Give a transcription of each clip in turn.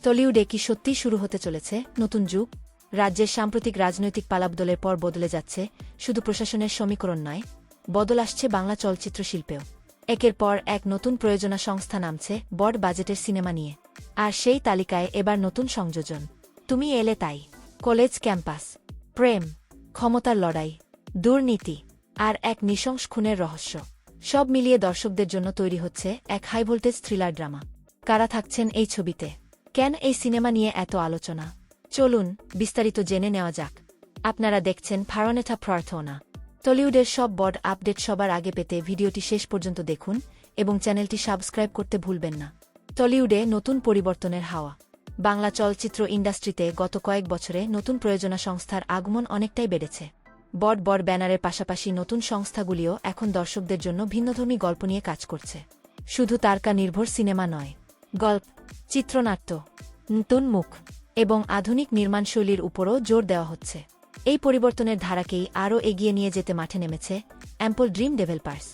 টলিউডে কি সত্যিই শুরু হতে চলেছে নতুন যুগ? রাজ্যের সাম্প্রতিক রাজনৈতিক পালাবদলের পর বদলে যাচ্ছে শুধু প্রশাসনের সমীকরণ নয়, বদল আসছে বাংলা চলচ্চিত্র শিল্পেও। একের পর এক নতুন প্রযোজনা সংস্থা নামছে বড় বাজেটের সিনেমা নিয়ে। আর সেই তালিকায় এবার নতুন সংযোজন তুমি এলে তাই। কলেজ ক্যাম্পাস, প্রেম, ক্ষমতার লড়াই, দুর্নীতি আর এক নৃশংস খুনের রহস্য, সব মিলিয়ে দর্শকদের জন্য তৈরি হচ্ছে এক হাইভোল্টেজ থ্রিলার ড্রামা। কারা থাকছেন এই ছবিতে? কেন এই সিনেমা নিয়ে এত আলোচনা? চলুন বিস্তারিত জেনে নেওয়া যাক। আপনারা দেখছেন ফারনেটা প্রার্থনা। টলিউডের সব বড় আপডেট সবার আগে পেতে ভিডিওটি শেষ পর্যন্ত দেখুন এবং চ্যানেলটি সাবস্ক্রাইব করতে ভুলবেন না। টলিউডে নতুন পরিবর্তনের হাওয়া। বাংলা চলচ্চিত্র ইন্ডাস্ট্রিতে গত কয়েক বছরে নতুন প্রযোজনা সংস্থার আগমন অনেকটাই বেড়েছে। বড় বড় ব্যানারের পাশাপাশি নতুন সংস্থাগুলিও এখন দর্শকদের জন্য ভিন্নধর্মী গল্প নিয়ে কাজ করছে। শুধু তারকা নির্ভর সিনেমা নয়, গল্প, চিত্রনাট্য, নতুন মুখ এবং আধুনিক নির্মাণশৈলীর উপরও জোর দেওয়া হচ্ছে। এই পরিবর্তনের ধারাকেই আরও এগিয়ে নিয়ে যেতে মাঠে নেমেছে অ্যাম্পল ড্রিম ডেভেলপার্স।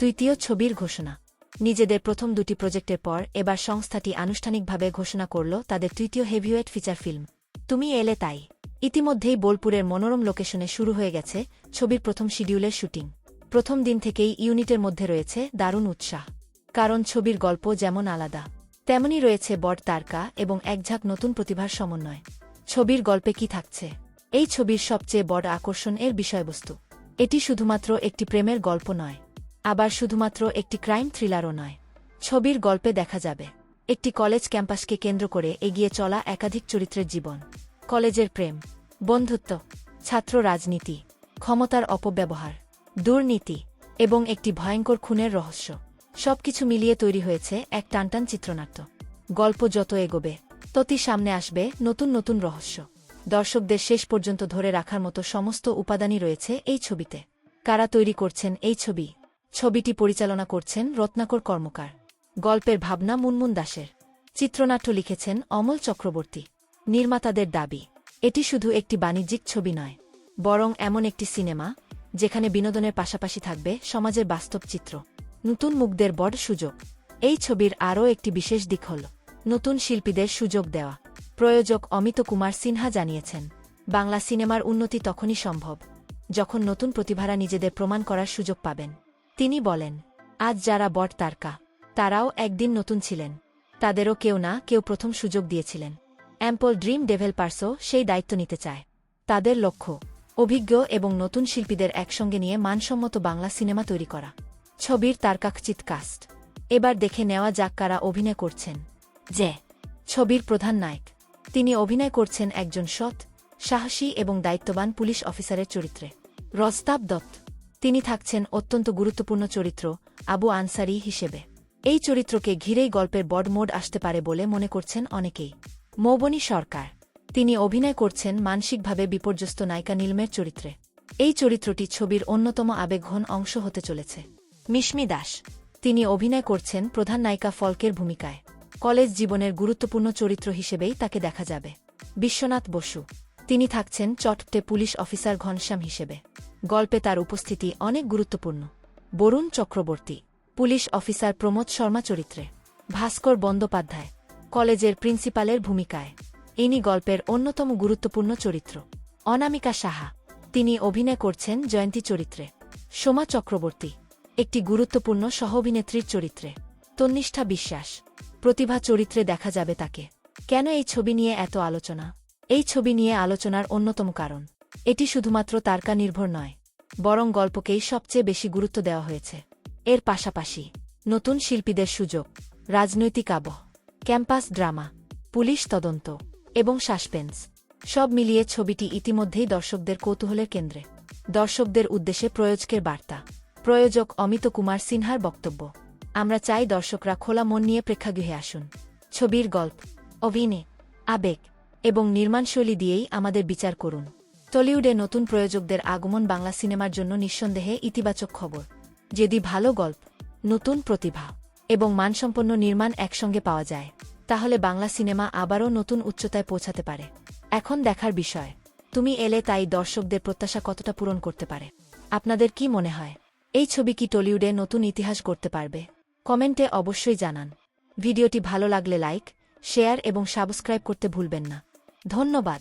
তৃতীয় ছবির ঘোষণা। নিজেদের প্রথম দুটি প্রজেক্টের পর এবার সংস্থাটি আনুষ্ঠানিকভাবে ঘোষণা করল তাদের তৃতীয় হেভিওয়েট ফিচার ফিল্ম তুমি এলে তাই। ইতিমধ্যেই বোলপুরের মনোরম লোকেশনে শুরু হয়ে গেছে ছবির প্রথম শিডিউলের শুটিং। প্রথম দিন থেকেই ইউনিটের মধ্যে রয়েছে দারুণ উৎসাহ, কারণ ছবির গল্প যেমন আলাদা, তেমনি রয়েছে বড় তারকা এবং একঝাঁক নতুন প্রতিভার সমন্বয়। ছবির গল্পে কি থাকছে? এই ছবির সবচেয়ে বড় আকর্ষণ এর বিষয়বস্তু। এটি শুধুমাত্র একটি প্রেমের গল্প নয়, আবার শুধুমাত্র একটি ক্রাইম থ্রিলারও নয়। ছবির গল্পে দেখা যাবে একটি কলেজ ক্যাম্পাসকে কেন্দ্র করে এগিয়ে চলা একাধিক চরিত্রের জীবন, কলেজের প্রেম, বন্ধুত্ব, ছাত্র রাজনীতি, ক্ষমতার অপব্যবহার, দুর্নীতি এবং একটি ভয়ঙ্কর খুনের রহস্য, সবকিছু মিলিয়ে তৈরি হয়েছে এক টানটান চিত্রনাট্য। গল্প যত এগোবে ততই সামনে আসবে নতুন নতুন রহস্য। দর্শকদের শেষ পর্যন্ত ধরে রাখার মতো সমস্ত উপাদানই রয়েছে এই ছবিতে। কারা তৈরি করছেন এই ছবি? ছবিটি পরিচালনা করছেন রত্নাকর কর্মকার। গল্পের ভাবনা মুনমুন দাসের। চিত্রনাট্য লিখেছেন অমল চক্রবর্তী। নির্মাতাদের দাবি, এটি শুধু একটি বাণিজ্যিক ছবি নয়, বরং এমন একটি সিনেমা যেখানে বিনোদনের পাশাপাশি থাকবে সমাজের বাস্তব চিত্র, নতুন মুখদের বড় সুযোগ। এই ছবির আরও একটি বিশেষ দিক হল নতুন শিল্পীদের সুযোগ দেওয়া। প্রযোজক অমিত কুমার সিনহা জানিয়েছেন, বাংলা সিনেমার উন্নতি তখনই সম্ভব যখন নতুন প্রতিভারা নিজেদের প্রমাণ করার সুযোগ পাবেন। তিনি বলেন, আজ যারা বড় তারকা তারাও একদিন নতুন ছিলেন, তাদেরও কেউ না কেউ প্রথম সুযোগ দিয়েছিলেন। অ্যাম্পল ড্রিম ডেভেলপার্সও সেই দায়িত্ব নিতে চায়। তাদের লক্ষ্য অভিজ্ঞ এবং নতুন শিল্পীদের একসঙ্গে নিয়ে মানসম্মত বাংলা সিনেমা তৈরি করা। ছবির তারকাখচিত কাস্ট। এবার দেখে নেওয়া যাক কারা অভিনয় করছেন। ছবির প্রধান নায়ক। তিনি অভিনয় করছেন একজন সৎ, সাহসী এবং দায়িত্ববান পুলিশ অফিসারের চরিত্রে, রজতাভ দত্ত। তিনি থাকছেন অত্যন্ত গুরুত্বপূর্ণ চরিত্র আবু আনসারি হিসেবে। এই চরিত্রকে ঘিরেই গল্পের বড় মোড আসতে পারে বলে মনে করছেন অনেকেই। মৌবনী সরকার। তিনি অভিনয় করছেন মানসিকভাবে বিপর্যস্ত নায়িকা নীলমের চরিত্রে। এই চরিত্রটি ছবির অন্যতম আবেগঘন অংশ হতে চলেছে। মিশমি দাস। তিনি অভিনয় করছেন প্রধান নায়িকা ফলকের ভূমিকায়। কলেজ জীবনের গুরুত্বপূর্ণ চরিত্র হিসেবেই তাকে দেখা যাবে। বিশ্বনাথ বসু। তিনি থাকছেন চটপটে পুলিশ অফিসার ঘনশ্যাম হিসেবে। গল্পে তার উপস্থিতি অনেক গুরুত্বপূর্ণ। বরুণ চক্রবর্তী। পুলিশ অফিসার প্রমোদ শর্মা চরিত্রে। ভাস্কর বন্দ্যোপাধ্যায়। কলেজের প্রিন্সিপালের ভূমিকায়। ইনি গল্পের অন্যতম গুরুত্বপূর্ণ চরিত্র। অনামিকা সাহা। তিনি অভিনয় করছেন জয়ন্তী চরিত্রে। সোমা চক্রবর্তী। একটি গুরুত্বপূর্ণ সহ অভিনেত্রীর চরিত্রে। তন্নিষ্ঠা বিশ্বাস। প্রতিভা চরিত্রে দেখা যাবে তাকে। কেন এই ছবি নিয়ে এত আলোচনা? এই ছবি নিয়ে আলোচনার অন্যতম কারণ, এটি শুধুমাত্র তারকা নির্ভর নয়, বরং গল্পকেই সবচেয়ে বেশি গুরুত্ব দেওয়া হয়েছে। এর পাশাপাশি নতুন শিল্পীদের সুযোগ, রাজনৈতিক আবহ, ক্যাম্পাস ড্রামা, পুলিশ তদন্ত এবং সাসপেন্স, সব মিলিয়ে ছবিটি ইতিমধ্যেই দর্শকদের কৌতূহলের কেন্দ্রে। দর্শকদের উদ্দেশ্যে প্রযোজকের বার্তা। প্রযোজক অমিত কুমার সিনহার বক্তব্য, আমরা চাই দর্শকরা খোলা মন নিয়ে প্রেক্ষাগৃহে আসুন। ছবির গল্প, অভিনয়, আবেগ এবং নির্মাণশৈলী দিয়েই আমাদের বিচার করুন। টলিউডে নতুন প্রযোজকদের আগমন বাংলা সিনেমার জন্য নিঃসন্দেহে ইতিবাচক খবর। যদি ভালো গল্প, নতুন প্রতিভা এবং মানসম্পন্ন নির্মাণ একসঙ্গে পাওয়া যায়, তাহলে বাংলা সিনেমা আবারও নতুন উচ্চতায় পৌঁছাতে পারে। এখন দেখার বিষয়, তুমি এলে তাই দর্শকদের প্রত্যাশা কতটা পূরণ করতে পারে। আপনাদের কি মনে হয়, এই ছবি কি টলিউডে নতুন ইতিহাস গড়তে পারবে? কমেন্টে অবশ্যই জানান। ভিডিওটি ভালো লাগলে লাইক শেয়ার এবং সাবস্ক্রাইব করতে ভুলবেন না। ধন্যবাদ।